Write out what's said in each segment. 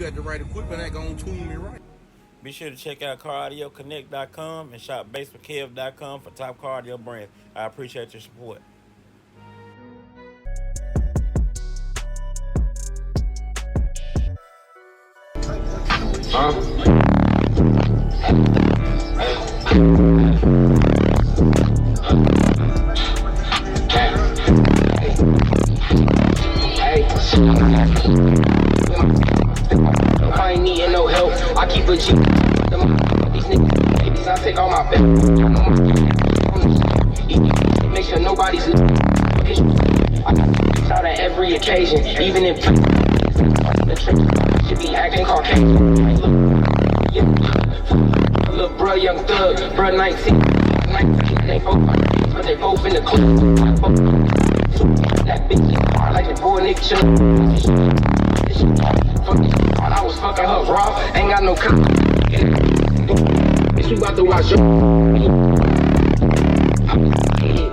got the right equipment, that gonna tune me right. Be sure to check out caraudioConnect.com and shop BASSWITHKEV.com for top car audio brands. I appreciate your support. I ain't needing no help. I keep a G. These niggas, I take all my back. Make sure nobody's out at every occasion, even if the trick should be acting Caucasian. Look, bruh, young thug, bruh, 19. They both in the club. That bitch, like the boy Nick Chubb. I was fucking her raw, ain't got no cop. Bitch, we about to watch your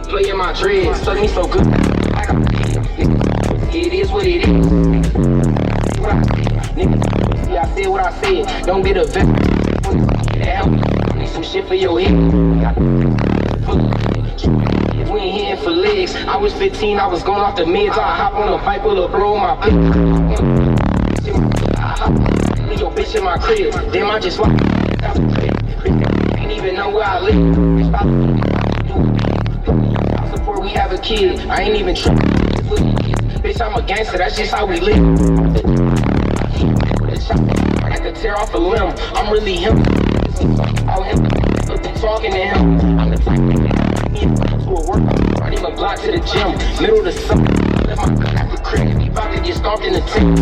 play in my dreads, suck me so good. It is what it is. See, I said what I said. Don't get a vest. Need some shit for your head. We ain't hitting for legs. I was 15, I was going off the mids. I hop on a bike, pull a blow on my pick. Yo, bitch in my crib. Damn, I just walk. Ain't even know where I live. I support we have a kid. I ain't even tripping. Bitch, I'm a gangster. That's just how we live. I could tear off a limb. I'm really him. All him. Talking to him. I'm the type to a workout. Running my block to the gym. Middle of the summer. Let my gun out the crib. About to get stomped in the tent.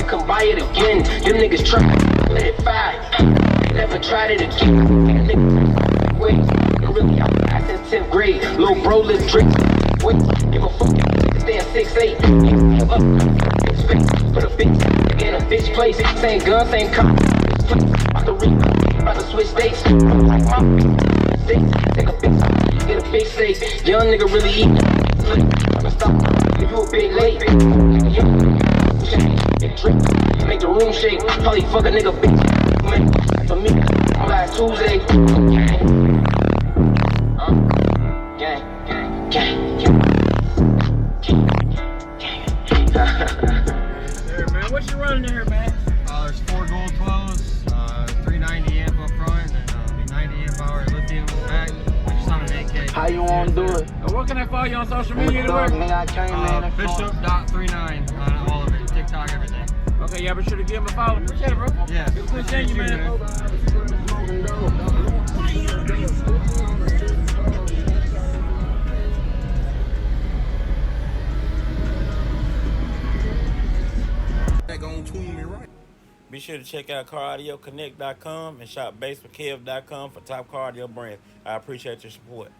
Come buy it again. Them niggas try. Let it fire. Never tried it again. Wait. Really, I'm back since 10th grade. Little bro, let's drink. Wait. Give a fuck. Stand 6'8". Put a bitch in a bitch place. Same gun, same cop. About to switch states. Take a bitch, get a big safe. Young nigga really eat. I'ma stop. If you a bit late. Make the room shake. Probably fuck a nigga bitch. For me, on last Tuesday. Gang. Hey man, what you running here, man? There's 4 gold 12s, 390 amp up front, and 90 amp hour lithium in the back. I just on an AK. How you wanna do it? Where can I follow you on social media anywhere? Bishop.39 on all of it, TikTok, everything. Okay, yeah, be sure to give him a follow. Appreciate it, bro. Yeah. Good seeing you, man. That gonna tune me right. Be sure to check out caraudioConnect.com and shop BASSWITHKEV.com for top car audio brands. I appreciate your support.